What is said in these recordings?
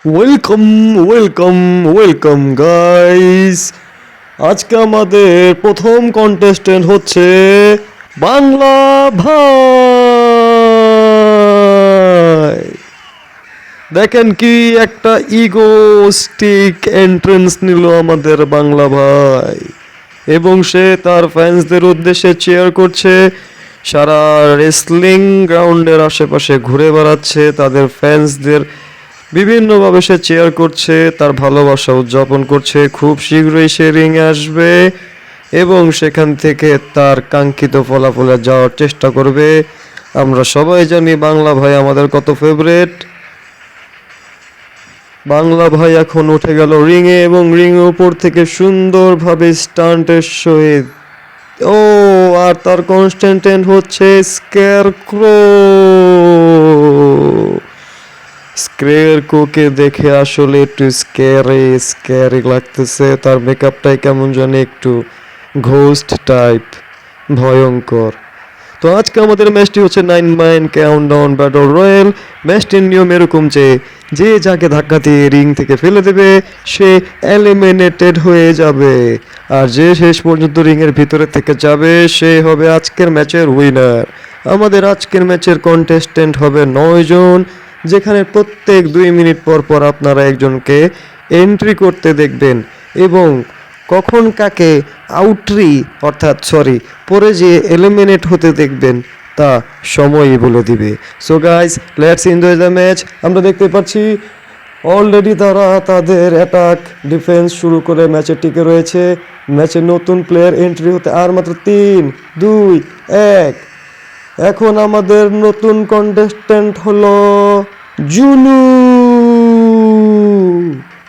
Welcome welcome welcome guys. আজকে আমাদের প্রথম কন্টেস্টেন্ট হচ্ছে বাংলা ভাই। দেখেন কি একটা ইগোস্টিক এন্ট্রেন্স নিল আমাদের বাংলা ভাই, এবং সে তার ফ্যান্সদের উদ্দেশ্যে চেয়ার করছে, সারা রেসলিং গ্রাউন্ডের আশেপাশে ঘুরে বেড়াচ্ছে, তাদের ফ্যান্সদের বিভিন্নভাবে সে চেয়ার করছে, তার ভালোবাসা উদযাপন করছে। খুব শীঘ্রই সে রিংয়ে আসবে এবং সেখান থেকে তার কাঙ্ক্ষিত ফলাফলে যাওয়ার চেষ্টা করবে। আমরা সবাই জানি বাংলা ভাই আমাদের কত ফেভারেট। বাংলা ভাই এখন উঠে গেল রিংয়ে এবং রিংয়ের উপর থেকে সুন্দরভাবে স্টান্টের সহিত, ও আর তার কনস্ট্যান্টেন্ট হচ্ছে স্কেয়ারক্রো। স্কেয়ারক্রোকে দেখে আসলে একটু স্ক্যারি লাগতেছে। তার মেকআপটাই কেমন জানি একটু ঘোস্ট টাইপ, ভয়ঙ্কর। তো আজকে আমাদের ম্যাচটি হচ্ছে 9 ম্যান কাউন্টডাউন ব্যাটল রয়্যাল। ম্যাচটির নিয়ম এরকম যে যাকে ধাক্কা দিয়ে রিং থেকে ফেলে দেবে সে এলিমিনেটেড হয়ে যাবে, আর যে শেষ পর্যন্ত রিংয়ের ভিতরে থেকে যাবে সে হবে আজকের ম্যাচের উইনার। আমাদের আজকের ম্যাচের কন্টেস্টেন্ট হবে 9 জন, যেখানে প্রত্যেক 2 মিনিট পর পর আপনারা একজনকে এন্ট্রি করতে দেখবেন, এবং কখন কাকে আউটরি অর্থাৎ পরে যে এলিমিনেট হতে দেখবেন তা সময়ই বলে দিবে। So guys, let's enjoy the match. আমরা দেখতে পাচ্ছি অলরেডি তারা তাদের অ্যাটাক ডিফেন্স শুরু করে ম্যাচে টিকে রয়েছে। ম্যাচে নতুন প্লেয়ার এন্ট্রি হতে আর মাত্র 3, 2, 1। এখন আমাদের নতুন কন্টেস্ট্যান্ট হলো জুলু।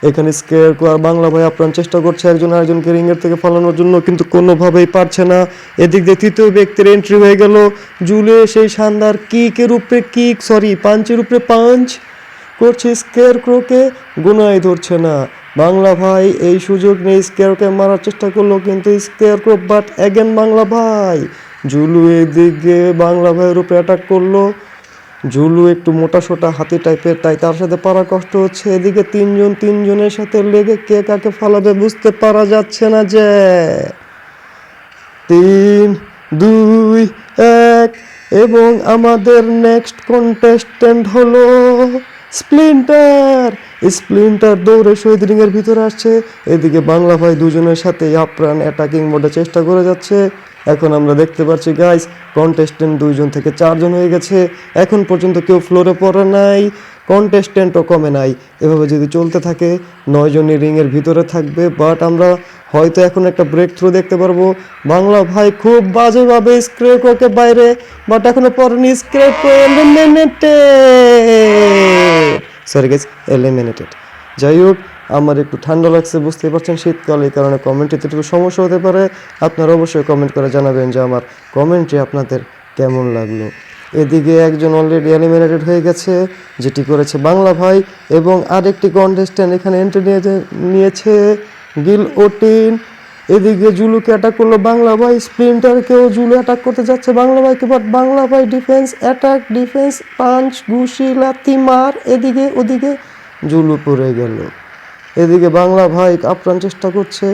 এখানে স্কেয়ারক্রো আর বাংলা ভাই আপ্রাণ চেষ্টা করছে একজন আরেকজনকে রিংয়ের থেকে ফালানোর জন্য, কিন্তু কোনোভাবেই পারছে না। এদিক দিয়ে তৃতীয় ব্যক্তির এন্ট্রি হয়ে গেল। জুলে সেই শানদার পাঞ্চের উপরে পাঞ্চ করছে স্কেয়ারক্রোকে, গুনাই ধরছে না। বাংলা ভাই এই সুযোগ নেই, স্কেয়ারক্রোকে মারার চেষ্টা করলো কিন্তু স্কেয়ারক্রো বাট অ্যাগেন বাংলা ভাই। জুলু এদিকে বাংলা ভাইয়ের উপরে অ্যাটাক করলো। জুলু একটু মোটা সোটা হাতি টাইপের, তাই তার সাথে পারা কষ্ট হচ্ছে। এদিকে তিনজনের সাথে লেগে কে কাকে ফালাবে বুঝতে পারা যাচ্ছে না। যে 3, 2, 1 এবং আমাদের নেক্সট কন্টেস্টেন্ট হলো স্প্লিন্টার দৌড়ে শহীদ রিংয়ের ভিতরে আসছে। এদিকে বাংলা ভাই দুজনের সাথে আপ্রাণ অ্যাটাকিং মোডে চেষ্টা করে যাচ্ছে। এখন আমরা দেখতে পাচ্ছি গাইস, কন্টেস্টেন্ট 2 জন থেকে 4 জন হয়ে গেছে। এখন পর্যন্ত কেউ ফ্লোরে পড়ে নাই, কন্টেস্টেন্টও কমে নাই। এভাবে যদি চলতে থাকে 9 জনই রিংয়ের ভিতরে থাকবে, বাট আমরা হয়তো এখন একটা ব্রেক থ্রু দেখতে পারবো। বাংলা ভাই খুব বাজেভাবে স্কেয়ারক্রোকে বাইরে, বাট এখনো পড়েনি। স্কেয়ারক্রো এলিমিনেটেড। যাই হোক, আমার একটু ঠান্ডা লাগছে, বুঝতেই পারছেন শীতকাল, এই কারণে কমেন্টে একটু সমস্যা হতে পারে। আপনারা অবশ্যই কমেন্ট করে জানাবেন যে আমার কমেন্টটি আপনাদের কেমন লাগলো। এদিকে একজন অলরেডি এলিমিনেটেড হয়ে গেছে, যেটি করেছে বাংলা ভাই, এবং আরেকটি কন্টেস্ট্যান্ট এখানে এন্ট্রি নিয়েছে গিলওটিন। এদিকে জুলুকে অ্যাটাক করলো বাংলা ভাই, স্প্লিন্টারকেও জুলু অ্যাটাক করতে যাচ্ছে বাংলা ভাইকে, বাট বাংলা ভাই ডিফেন্স অ্যাটাক ডিফেন্স পাঞ্চ ঘুষি লাথি মার, এদিকে ওদিকে জুলু পড়ে গেল। এদিকে বাংলা ভাই আপ্রাণ চেষ্টা করছে,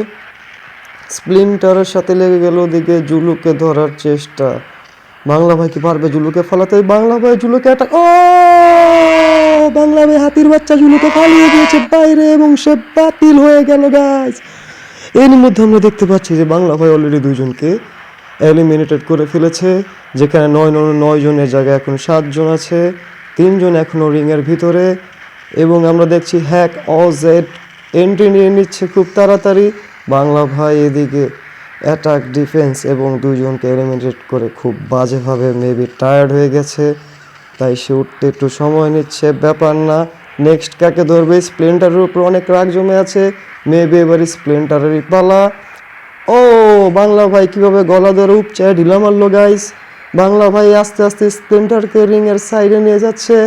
স্প্লিন্টারের সাথে লেগে গেল। ওদিকে জুলুকে ধরার চেষ্টা, বাংলা ভাই কি পারবে জুলুকে ফালাতে? বাংলা ভাই জুলুকে অ্যাটাক, ও বাংলা ভাই হাতির বাচ্চা জুলুকে পালিয়ে গিয়েছে বাইরে এবং সে বাতিল হয়ে গেল গাইস। এর মধ্যে আমরা দেখতে পাচ্ছি যে বাংলা ভাই অলরেডি 2 জনকে এলিমিনেটেড করে ফেলেছে, যেখানে 9 জনের জায়গায় এখন 7 জন আছে। 3 জন এখনও রিংয়ের ভিতরে, এবং আমরা দেখছি হ্যাক অজেড এন্ট্রি নিয়ে নিচ্ছে খুব তাড়াতাড়ি। বাংলা ভাই এদিকে অ্যাটাক ডিফেন্স এবং 2 জনকে এলিমিনেট করে খুব বাজেভাবে মেবি টায়ার্ড হয়ে গেছে, তাই সে উঠতে একটু সময় নিচ্ছে। ব্যাপার না, নেক্সট কাকে ধরবে? স্প্লেন্টারের উপর অনেক রাগ জমে আছে, মেবি এবারে স্প্লেন্টারেরই পালা। ও বাংলা ভাই কিভাবে গলা ধরে উপচায় ঢিলা মারলো গাইস। বাংলা ভাই আস্তে আস্তে স্প্লেন্টারকে রিংয়ের সাইডে নিয়ে যাচ্ছে।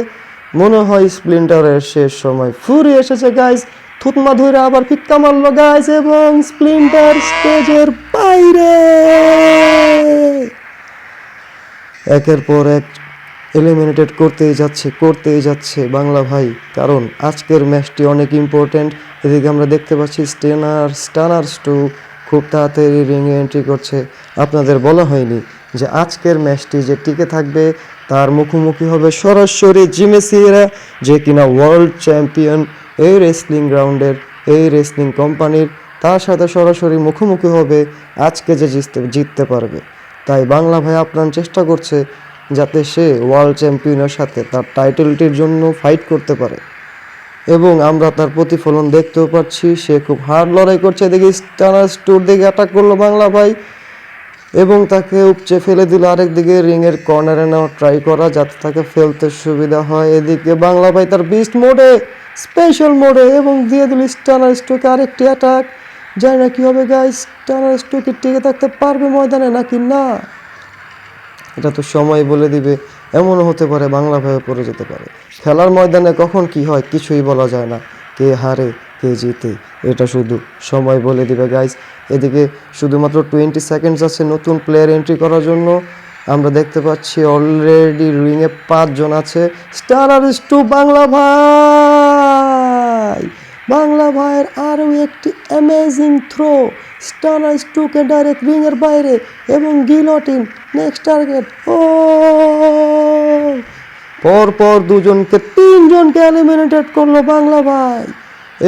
মনে হয় স্প্লিন্টারের শেষ সময় ফুরি এসেছে গাইস। থুতমা ধরে আবার ফিক্কা মারলো গাইস, এবং স্প্লিন্টার স্টেজের বাইরে। একের পর এক এলিমিনেটেড করতেই যাচ্ছে বাংলা ভাই, কারণ আজকের ম্যাচটি অনেক ইম্পর্ট্যান্ট। এদিকে আমরা দেখতে পাচ্ছি স্টানার্স টু খুব তাড়াতাড়ি রিংয়ে এন্ট্রি করছে। আপনাদের বলা হয়নি যে আজকের ম্যাচটি যে টিকে থাকবে তার মুখোমুখি হবে সরাসরি জিমি সিয়েরা, যে কিনা ওয়ার্ল্ড চ্যাম্পিয়ন এই রেসলিং গ্রাউন্ডের, এই রেসলিং কোম্পানির। তার সাথে সরাসরি মুখোমুখি হবে আজকে যে জিততে পারবে। তাই বাংলা ভাই আপ্রাণ চেষ্টা করছে যাতে সে ওয়ার্ল্ড চ্যাম্পিয়নের সাথে তার টাইটেলটির জন্য ফাইট করতে পারে, এবং আমরা তার প্রতিফলন দেখতেও পাচ্ছি। সে খুব হার্ড লড়াই করছে। দেখি স্টানার্স টুর দিকে অ্যাটাক করলো বাংলা ভাই এবং তাকে উপচে ফেলে দিল। আরেকদিকে রিংয়ের কর্নারে নেওয়া ট্রাই করা যাতে তাকে ফেলতে সুবিধা হয়। এদিকে বাংলা ভাই তার বিস্ট মোডে, স্পেশাল মোডে, এবং দিয়ে দিল স্টানার্স টুকে আরেকটি অ্যাটাক। জানি না কি হবে গাইস, স্টানার্স টু কি টিকে থাকতে পারবে ময়দানে নাকি না, এটা তো সময় বলে দিবে। এমনও হতে পারে বাংলা ভাইও পড়ে যেতে পারে। খেলার ময়দানে কখন কি হয় কিছুই বলা যায় না, কে হারে কে জিতে এটা শুধু সময় বলে দিবে গাইস। এদিকে শুধুমাত্র 20 সেকেন্ডস আছে নতুন প্লেয়ার এন্ট্রি করার জন্য। আমরা দেখতে পাচ্ছি অলরেডি রিংয়ে 5 জন আছে। স্টানার্স টু বাংলা ভাই, বাংলা ভাইয়ের আরও একটি অ্যামেজিং থ্রো, স্টানার্স টুকে ডাইরেক্ট রিংয়ের বাইরে এবং গিলোটিন। নেক্সট টার্গেট, ও পরপর তিনজনকে এলিমিনেটেড করলো বাংলা ভাই।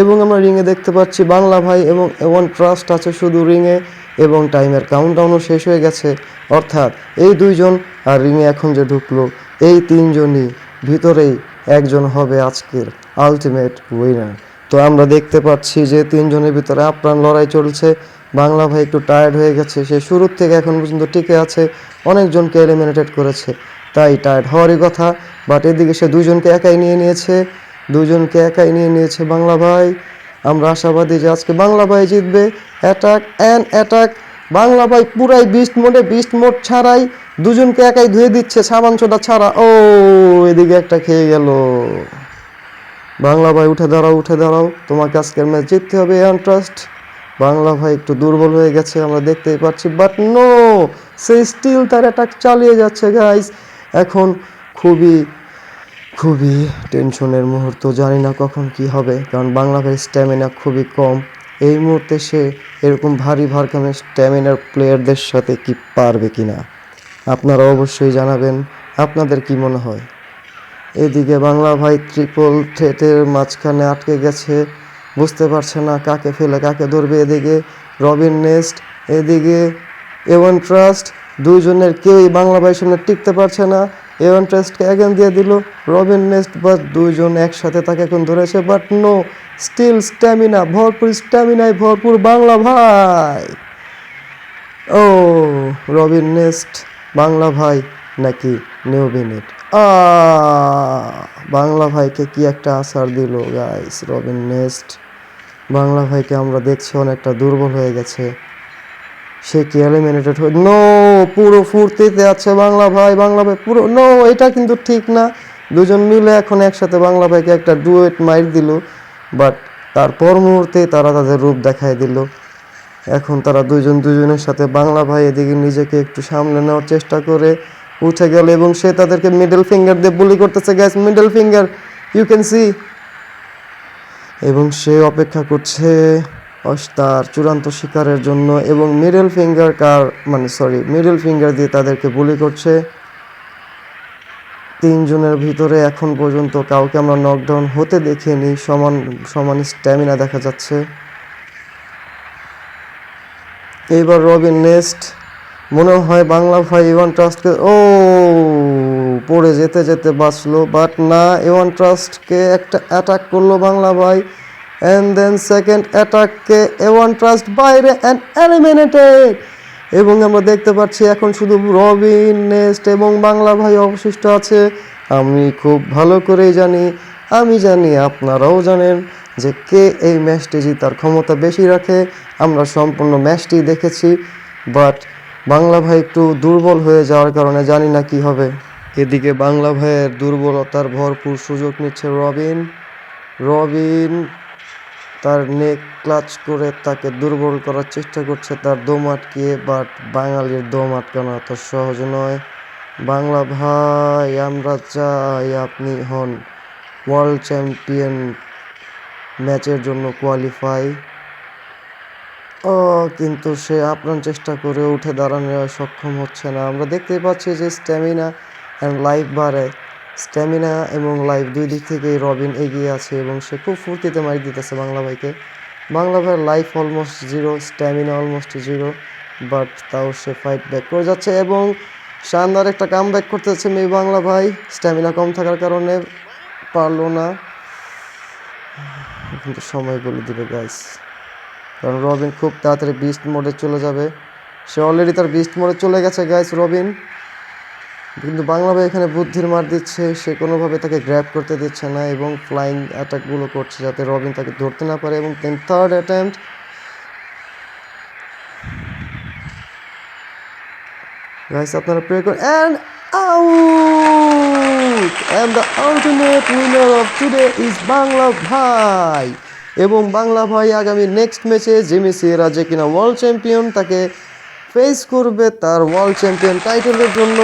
এবং আমরা রিংয়ে দেখতে পাচ্ছি বাংলা ভাই এবং এওয়ান ট্রাস্ট আছে শুধু রিংয়ে, এবং টাইমের কাউন্টডাউনও শেষ হয়ে গেছে। অর্থাৎ এই দুইজন আর রিংয়ে এখন যে ঢুকলো এই তিনজনই ভিতরেই একজন হবে আজকের আলটিমেট উইনার। তো আমরা দেখতে পাচ্ছি যে তিনজনের ভিতরে আপ্রাণ লড়াই চলছে। বাংলা ভাই একটু টায়ার্ড হয়ে গেছে, সে শুরুর থেকে এখন পর্যন্ত টিকে আছে, অনেকজনকে এলিমিনেটেড করেছে, তাই টায়ার্ড হওয়ারই কথা। বাট এদিকে সে দুজনকে একাই নিয়ে নিয়েছে বাংলা ভাই। আমরা আশাবাদী যে আজকে বাংলা ভাই জিতবে। অ্যাটাক অ্যান্ড অ্যাটাক, বাংলা ভাই পুরাই বিস্ট মোড ছাড়াই দুজনকে একাই ধুয়ে দিচ্ছে সাবান সোডা ছাড়া। ও এদিকে একটা খেয়ে গেল। বাংলা ভাই উঠে দাঁড়াও, তোমাকে আজকের ম্যাচ জিততে হবে এওয়ান ট্রাস্ট। বাংলা ভাই একটু দুর্বল হয়ে গেছে আমরা দেখতেই পাচ্ছি, বাট নো, সে স্টিল তার অ্যাটাক চালিয়ে যাচ্ছে গাইস। এখন খুবই টেনশনের মুহূর্ত, জানি না কখন কি হবে, কারণ বাংলা ভাইয়ের স্ট্যামিনা খুবই কম। এই মুহূর্তে সে এরকম ভারকামে স্ট্যামিনার প্লেয়ারদের সাথে কি পারবে কিনা, আপনারা অবশ্যই জানাবেন আপনাদের কি মনে হয়। এদিকে বাংলা ভাই ট্রিপল থ্রেটের মাঝখানে আটকে গেছে, বুঝতে পারছে না কাকে ফেলে কাকে ধরবে। এদিকে রবিন নেস্ট, এদিকে এওয়ান ট্রাস্ট, দুইজনের কেউই বাংলা ভাইয়ের সামনে টিকতে পারছে না। এওয়ান ট্রাস্টকে অ্যাগেন দিয়ে দিল রবিন নেস্ট, বাট দুইজন একসাথে তাকে এখন ধরেছে, বাট নো, স্টিল স্ট্যামিনায় ভরপুর বাংলা ভাই। ও রবিন নেস্ট, বাংলা ভাই নাকি নিউ বিনেট, বাংলা ভাইকে কি একটা আছাড় দিল গাইস রবিন নেস্ট। বাংলা ভাইকে আমরা দেখছি অনেকটা দুর্বল হয়ে গেছে, সে কি এলিমিনেটেড হয়ে, নো, পুরো ফুর্তিতে আছে বাংলা ভাই পুরো, নো, এটা কিন্তু ঠিক না। দুজন মিলে এখন একসাথে বাংলা ভাইকে একটা ডুয়েট মাইর দিল, বাট তারপর মুহূর্তে তারা তাদের রূপ দেখায় দিল। এখন তারা দুজনের সাথে বাংলা ভাই এদিকে নিজেকে একটু সামলে নেওয়ার চেষ্টা করে উঠে গেল, এবং সে তাদেরকে মিডল ফিঙ্গার দিয়ে বুলি করতেছে guys, middle finger you can see. এবং সে অপেক্ষা করছে তার চূড়ান্ত শিকারের জন্য, এবং মিডল ফিঙ্গার দিয়ে তাদেরকে বুলি করছে। তিনজনের ভিতরে এখন পর্যন্ত কাউকে আমরা নকডাউন হতে দেখিনি, সমান স্ট্যামিনা দেখা যাচ্ছে। এইবার রবিন নেস্ট, মনে হয় বাংলা ভাই এওয়ান ট্রাস্টকে, পড়ে যেতে বাঁচলো, বাট না, এওয়ান ট্রাস্টকে একটা অ্যাটাক করলো বাংলা ভাই, অ্যান্ড দেন সেকেন্ড অ্যাটাককে এওয়ান ট্রাস্ট বাইরে অ্যান্ড এলিমিনেটেড। এবং আমরা দেখতে পাচ্ছি এখন শুধু রবিন নেস্ট এবং বাংলা ভাই অবশিষ্ট আছে। আমি খুব ভালো করেই জানি, আপনারাও জানেন যে কে এই ম্যাচটি জিতার ক্ষমতা বেশি রাখে। আমরা সম্পূর্ণ ম্যাচটি দেখেছি, বাট বাংলা ভাই একটু দুর্বল হয়ে যাওয়ার কারণে জানি না কি হবে। এদিকে বাংলা ভাইয়ের দুর্বলতার ভরপুর সুযোগ নিচ্ছে রবিন তার নেক ক্লাচ করে তাকে দুর্বল করার চেষ্টা করছে, তার দম আটকিয়ে, বাট বাঙালির দম আটকানো এত সহজ নয়। বাংলা ভাই আমরা চাই আপনি হন ওয়ার্ল্ড চ্যাম্পিয়ন ম্যাচের জন্য কোয়ালিফাই। কিন্তু সে আপ্রাণ চেষ্টা করে উঠে দাঁড়ানো সক্ষম হচ্ছে না। আমরা দেখতেই পাচ্ছি যে স্ট্যামিনা অ্যান্ড লাইফ বারে, স্ট্যামিনা এবং লাইফ দুই দিক থেকেই রবিন এগিয়ে আছে এবং সে খুব ফুর্তিতে মারি দিতেছে বাংলা ভাইকে। বাংলা ভাইয়ের life almost zero, stamina almost zero, but তাও সে ফাইট ব্যাক করে যাচ্ছে এবং শানদার একটা কাম ব্যাক করতে যাচ্ছে মেয়ে বাংলা ভাই। স্ট্যামিনা কম থাকার কারণে পারলো না, কিন্তু সময় বলে দিবে গাইস, কারণ রবিন খুব তাড়াতাড়ি বিস্ট মোডে চলে যাবে। সে অলরেডি তার বিস্ট মোডে চলে গেছে গাইস রবিন, কিন্তু বাংলা ভাই এখানে বুদ্ধির মার দিচ্ছে। সে কোনোভাবে তাকে গ্র্যাব করতে দিচ্ছে না এবং ফ্লাইং অ্যাটাকগুলো করছে যাতে রবিন তাকে ধরতে না পারে। এবং দেন থার্ড অ্যাটেম্পট, গাইস আপনারা প্রে করেন and out, and the ultimate winner of today is Bangla ভাই। এবং বাংলা ভাই আগামী নেক্সট ম্যাচে জিমি সিয়েরা যে কিনা ওয়ার্ল্ড চ্যাম্পিয়ন, তাকে ফেস করবে তার ওয়ার্ল্ড চ্যাম্পিয়ন টাইটেলের জন্য।